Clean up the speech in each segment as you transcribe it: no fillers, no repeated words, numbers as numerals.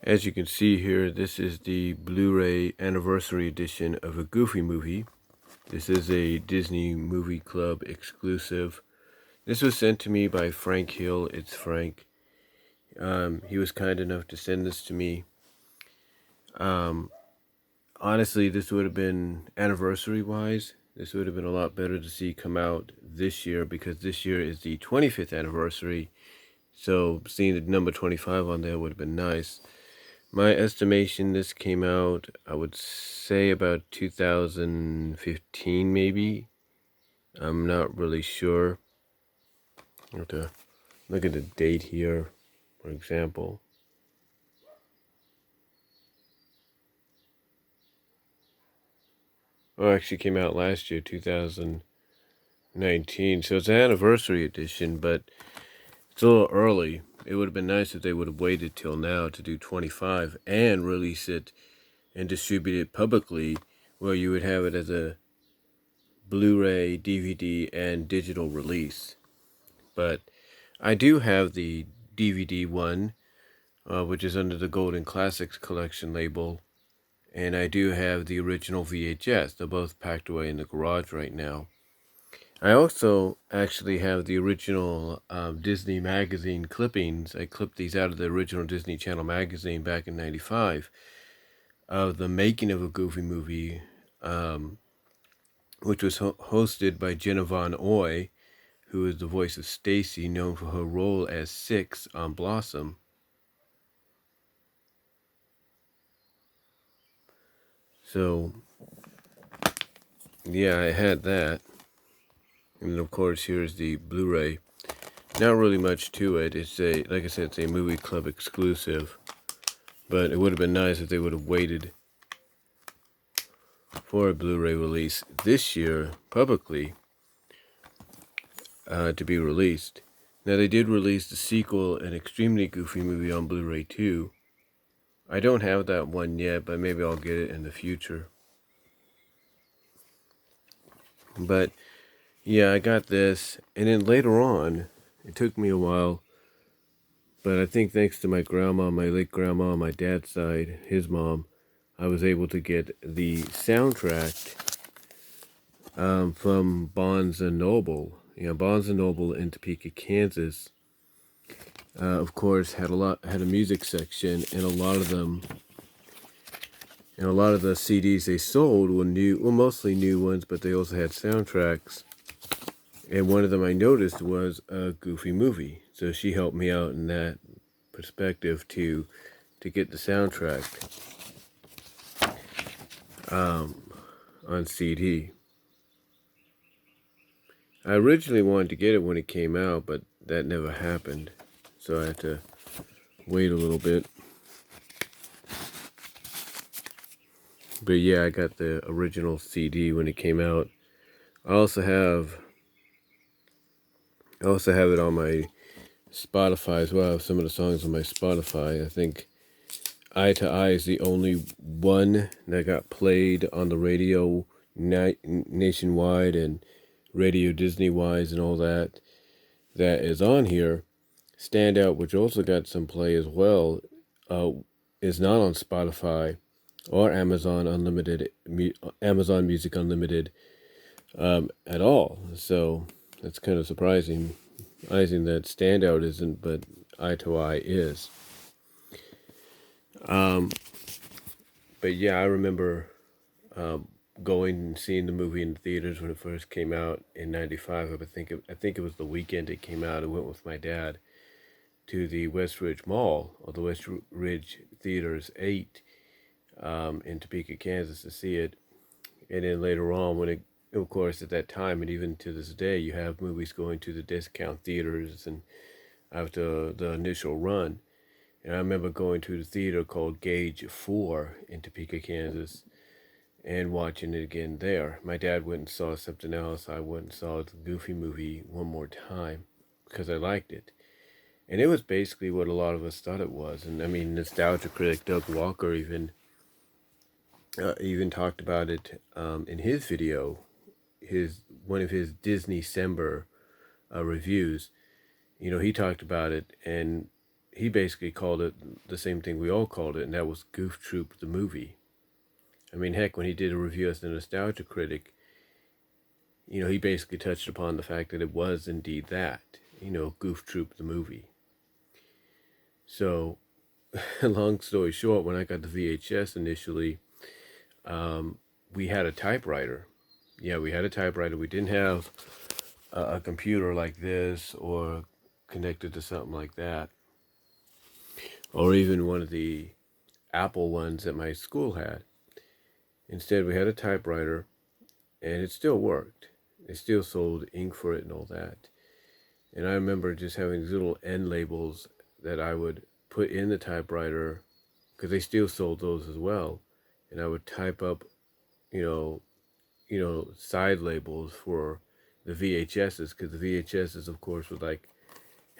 As you can see here, this is the Blu-ray anniversary edition of a Goofy movie. This is a Disney Movie Club exclusive. This was sent to me by Frank Hill. It's Frank. He was kind enough to send this to me. Honestly, this would have been anniversary-wise. This would have been a lot better to see come out this year because this year is the 25th anniversary. So seeing the number 25 on there would have been nice. My estimation, this came out, I would say about 2015 maybe. I'm not really sure. I have to look at the date here, for example. Oh, it actually came out last year, 2019. So it's an anniversary edition, but it's a little early. It would have been nice if they would have waited till now to do 25 and release it and distribute it publicly, where you would have it as a Blu-ray, DVD, and digital release. But I do have the DVD one, which is under the Golden Classics Collection label, and I do have the original VHS. They're both packed away in the garage right now. I also actually have the original Disney magazine clippings. I clipped these out of the original Disney Channel magazine back in '95 of the making of a Goofy movie, which was hosted by Jenna Von Oy, who is the voice of Stacy, known for her role as Six on Blossom. So, yeah, I had that. And then, of course, here's the Blu-ray. Not really much to it. It's like I said, it's a movie club exclusive. But it would have been nice if they would have waited for a Blu-ray release this year, publicly, to be released. Now, they did release the sequel, An Extremely Goofy Movie, on Blu-ray too. I don't have that one yet, but maybe I'll get it in the future. But yeah, I got this, and then later on, it took me a while, but I think thanks to my grandma, my late grandma on my dad's side, his mom, I was able to get the soundtrack from Barnes and Noble. Barnes and Noble in Topeka, Kansas, of course, had a music section, and a lot of them. And a lot of the CDs they sold were mostly new ones, but they also had soundtracks. And one of them I noticed was a Goofy movie. So she helped me out in that perspective to get the soundtrack on CD. I originally wanted to get it when it came out, but that never happened. So I had to wait a little bit. But yeah, I got the original CD when it came out. I also have it on my Spotify as well. I have some of the songs on my Spotify. I think Eye to Eye is the only one that got played on the radio nationwide and Radio Disney-wise and all that is on here. Standout, which also got some play as well, is not on Spotify or Amazon Music Unlimited at all. So that's kind of surprising that Standout isn't, but Eye to Eye is. But yeah, I remember going and seeing the movie in the theaters when it first came out in '95. I think it was the weekend it came out. I went with my dad to the West Ridge Mall, or the West Ridge Theaters 8 in Topeka, Kansas, to see it. And then later on, of course, at that time, and even to this day, you have movies going to the discount theaters and after the initial run. And I remember going to the theater called Gauge 4 in Topeka, Kansas, and watching it again there. My dad went and saw something else. I went and saw the Goofy movie one more time because I liked it. And it was basically what a lot of us thought it was. And I mean, nostalgia critic Doug Walker even talked about it in his video, one of his Disney December reviews. He talked about it, and he basically called it the same thing we all called it, and that was Goof Troop the movie. I mean, heck, when he did a review as the Nostalgia Critic, he basically touched upon the fact that it was indeed that, Goof Troop the movie. So, long story short, when I got the VHS initially, we had a typewriter. Yeah, we had a typewriter. We didn't have a computer like this or connected to something like that, or even one of the Apple ones that my school had. Instead, we had a typewriter, and it still worked. They still sold ink for it and all that. And I remember just having these little end labels that I would put in the typewriter, because they still sold those as well. And I would type up, side labels for the VHSs, because the VHSs, of course, would like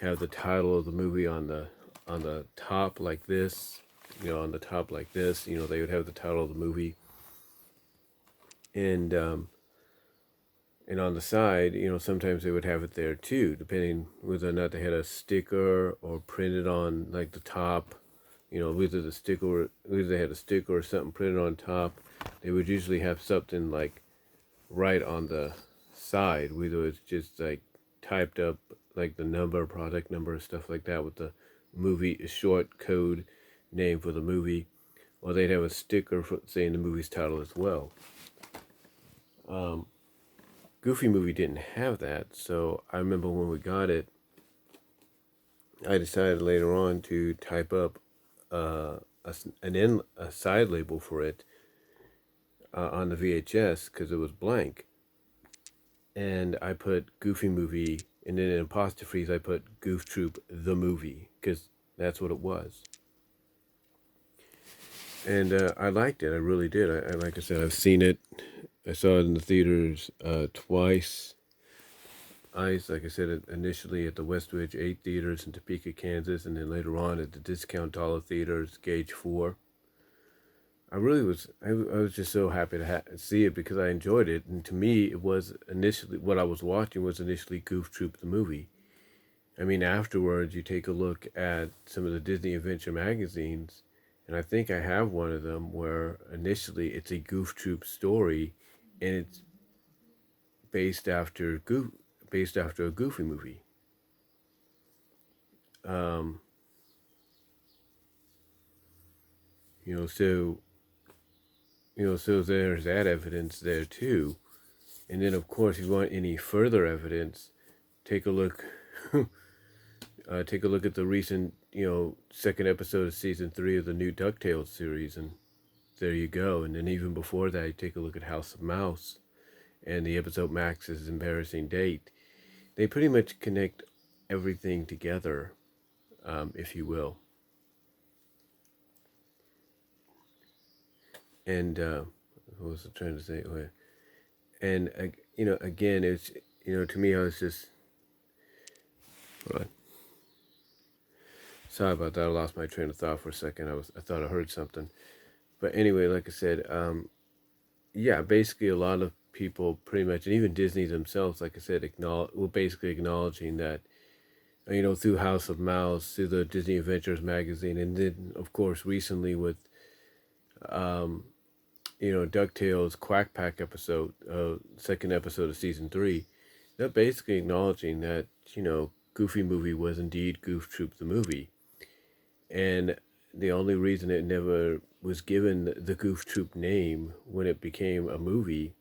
have the title of the movie on the top like this, on the top like this. They would have the title of the movie, and on the side, sometimes they would have it there too, depending whether or not they had a sticker or printed on like the top. Whether they had a sticker or something printed on top. They would usually have something like right on the side, whether it's just like typed up like the number, product number, stuff like that, with the movie, a short code name for the movie, or they'd have a sticker saying the movie's title as well. Goofy Movie didn't have that, so I remember when we got it, I decided later on to type up a side label for it on the VHS, because it was blank, and I put Goofy Movie, and then in apostrophes I put Goof Troop the movie, because that's what it was. And I liked it. I really did. Like I said, I've seen it. I saw it in the theaters twice. Like I said, initially at the Westridge 8 theaters in Topeka, Kansas, and then later on at the Discount Dollar Theaters, Gauge 4. I was just so happy to see it, because I enjoyed it. And to me, it was initially, what I was watching was initially Goof Troop the movie. I mean, afterwards, you take a look at some of the Disney Adventure magazines, and I think I have one of them where initially it's a Goof Troop story, and it's based after a Goofy movie. So there's that evidence there too. And then, of course, if you want any further evidence, take a look. Take a look at the recent, second episode of season 3 of the new DuckTales series, and there you go. And then even before that, you take a look at House of Mouse and the episode Max's Embarrassing Date. They pretty much connect everything together, if you will. And what was I trying to say? And again, it's to me, I was just. Hold on. Sorry about that. I lost my train of thought for a second. I thought I heard something, but anyway, like I said, basically a lot of people pretty much, and even Disney themselves, like I said, were basically acknowledging that, through House of Mouse, through the Disney Adventures magazine, and then of course recently with, DuckTales Quack Pack episode, second episode of season 3, they're basically acknowledging that, Goofy Movie was indeed Goof Troop the movie. And the only reason it never was given the Goof Troop name when it became a movie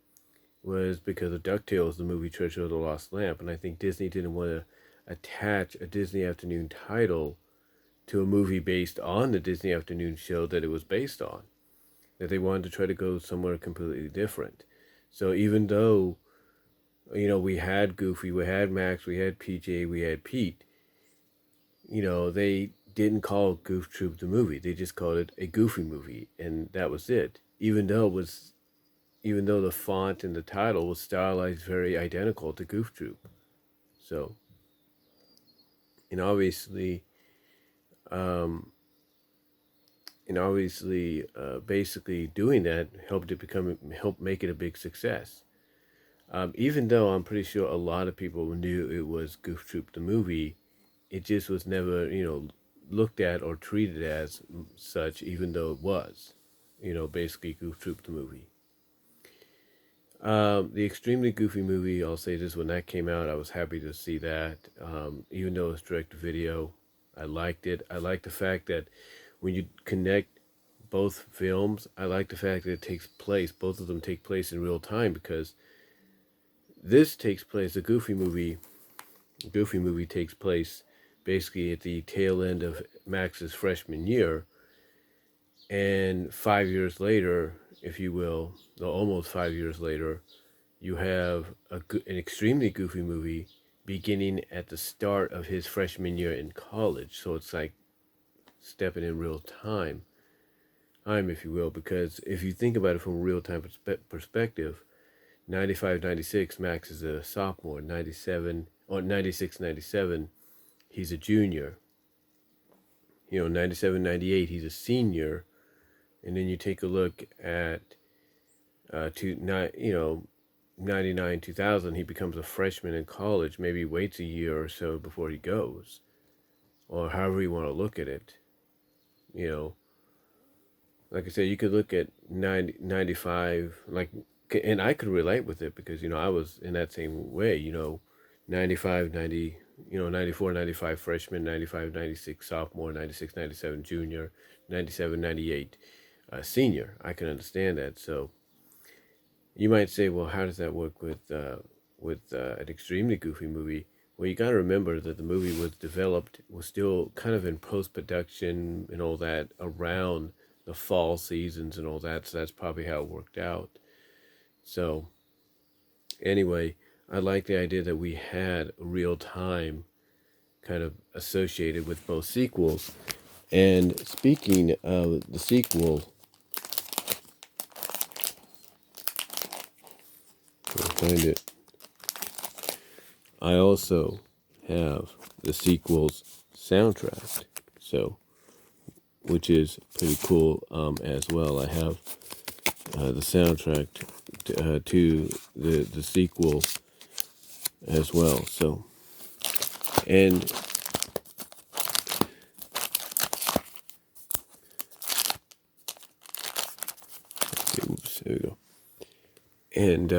was because of DuckTales, the movie Treasure of the Lost Lamp. And I think Disney didn't want to attach a Disney Afternoon title to a movie based on the Disney Afternoon show that it was based on. That they wanted to try to go somewhere completely different. So even though, we had Goofy, we had Max, we had PJ, we had Pete, they didn't call Goof Troop the movie. They just called it a Goofy Movie, and that was it. Even though the font and the title was stylized very identical to Goof Troop. So, obviously, basically doing that helped make it a big success. Even though I'm pretty sure a lot of people knew it was Goof Troop the movie, it just was never, looked at or treated as such, even though it was, basically Goof Troop the movie. The extremely goofy movie, I'll say this, when that came out, I was happy to see that. Even though it's direct to video, I liked it. I like the fact that when you connect both films, I like the fact that both of them take place in real time, because this takes place, Goofy movie takes place basically at the tail end of Max's freshman year, and 5 years later, if you will, almost 5 years later, you have an extremely goofy movie beginning at the start of his freshman year in college. So it's like stepping in real time, if you will, because if you think about it from a real time perspective, 95, 96, Max is a sophomore. 97 or 96, 97, he's a junior. 97, 98, he's a senior. And then you take a look at 99, 2000, he becomes a freshman in college, maybe waits a year or so before he goes, or however you want to look at it. Like I said, you could look at 90, 95, and I could relate with it because, I was in that same way, 95, 90, 94, 95 freshman, 95, 96 sophomore, 96, 97 junior, 97, 98 senior. I can understand that. So you might say, well, how does that work with an extremely goofy movie? Well, you got to remember that the movie was still kind of in post-production and all that around the fall seasons and all that. So that's probably how it worked out. So anyway, I like the idea that we had real time kind of associated with both sequels. And speaking of the sequel, I'll find it. I also have the sequel's soundtrack, which is pretty cool as well. I have the soundtrack to the sequel as well. So, and there we go. And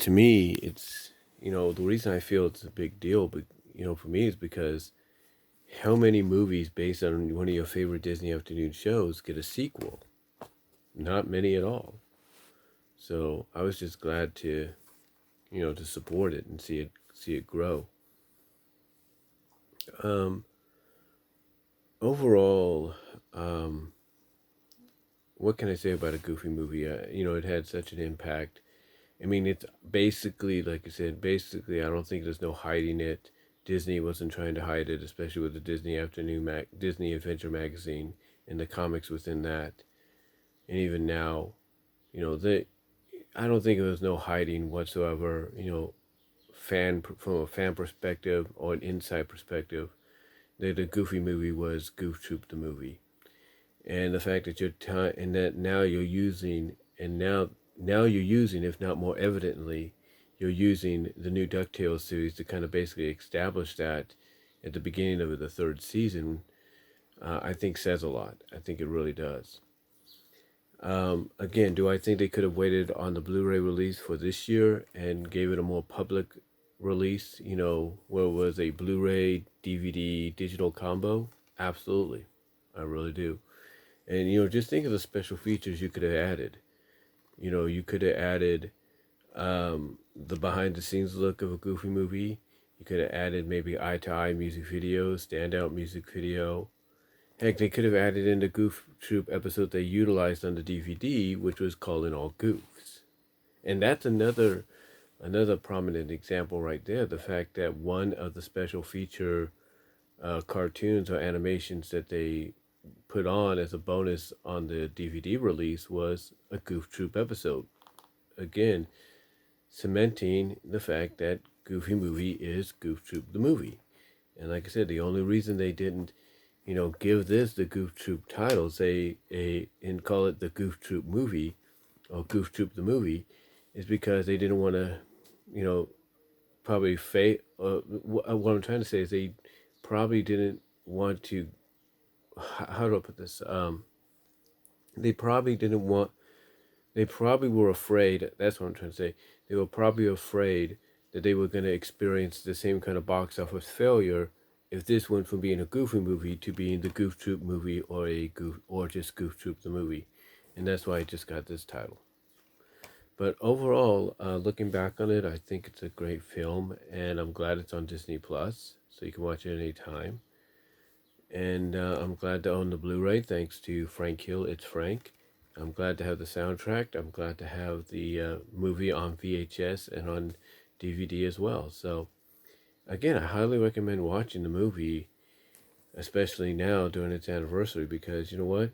to me, it's, the reason I feel it's a big deal, but, for me is because how many movies based on one of your favorite Disney afternoon shows get a sequel? Not many at all. So I was just glad to, to support it and see it grow. Overall, what can I say about a Goofy movie? It had such an impact. I mean, it's basically, like I said, I don't think there's no hiding it. Disney wasn't trying to hide it, especially with the Disney Disney Adventure magazine and the comics within that. And even now, I don't think there was no hiding whatsoever. From a fan perspective or an inside perspective, the Goofy movie was Goof Troop the movie, and the fact that now you're using, if not more evidently, you're using the new DuckTales series to kind of basically establish that at the beginning of the third season, I think says a lot. I think it really does. Again, do I think they could have waited on the Blu-ray release for this year and gave it a more public release, where it was a Blu-ray, DVD, digital combo? Absolutely. I really do. And, just think of the special features you could have added. You could have added the behind-the-scenes look of a Goofy movie. You could have added maybe eye-to-eye music video, standout music video. Heck, they could have added in the Goof Troop episode they utilized on the DVD, which was Calling All Goofs. And that's another prominent example right there. The fact that one of the special feature cartoons or animations that they put on as a bonus on the DVD release was a Goof Troop episode. Again, cementing the fact that Goofy movie is Goof Troop the movie. And like I said, the only reason they didn't, give this the Goof Troop title, and call it the Goof Troop movie or Goof Troop the movie, is because they didn't want to, probably what I'm trying to say is they probably didn't want to how do I put this? They probably didn't want. They probably were afraid. That's what I'm trying to say. They were probably afraid that they were going to experience the same kind of box office failure if this went from being a Goofy movie to being the Goof Troop movie, or just Goof Troop the movie, and that's why it just got this title. But overall, looking back on it, I think it's a great film, and I'm glad it's on Disney Plus, so you can watch it anytime. And I'm glad to own the Blu-ray, thanks to Frank Hill. It's Frank. I'm glad to have the soundtrack. I'm glad to have the movie on VHS and on DVD as well. So again, I highly recommend watching the movie, especially now during its anniversary, because you know what?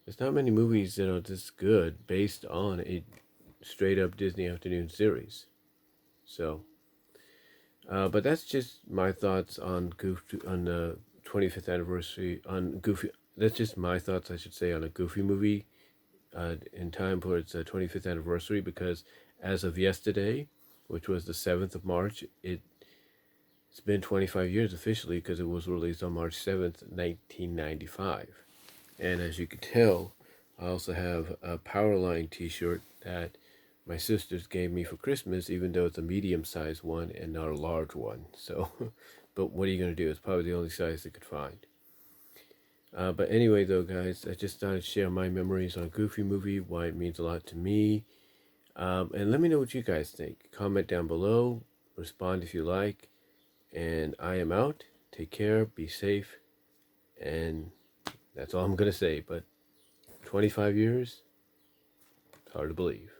There's not many movies that are this good based on a straight up Disney afternoon series. So, but that's just my thoughts on on the 25th anniversary on Goofy. That's just my thoughts, I should say, on a Goofy movie in time for its 25th anniversary. Because as of yesterday, which was the 7th of March, it's been 25 years officially, because it was released on March 7th, 1995. And as you can tell, I also have a Powerline t-shirt that my sisters gave me for Christmas, even though it's a medium-sized one and not a large one. So, but what are you going to do? It's probably the only size they could find. But anyway, though, guys, I just thought I'd share my memories on a Goofy movie, why it means a lot to me. And let me know what you guys think. Comment down below. Respond if you like. And I am out. Take care. Be safe. And that's all I'm going to say. But 25 years? It's hard to believe.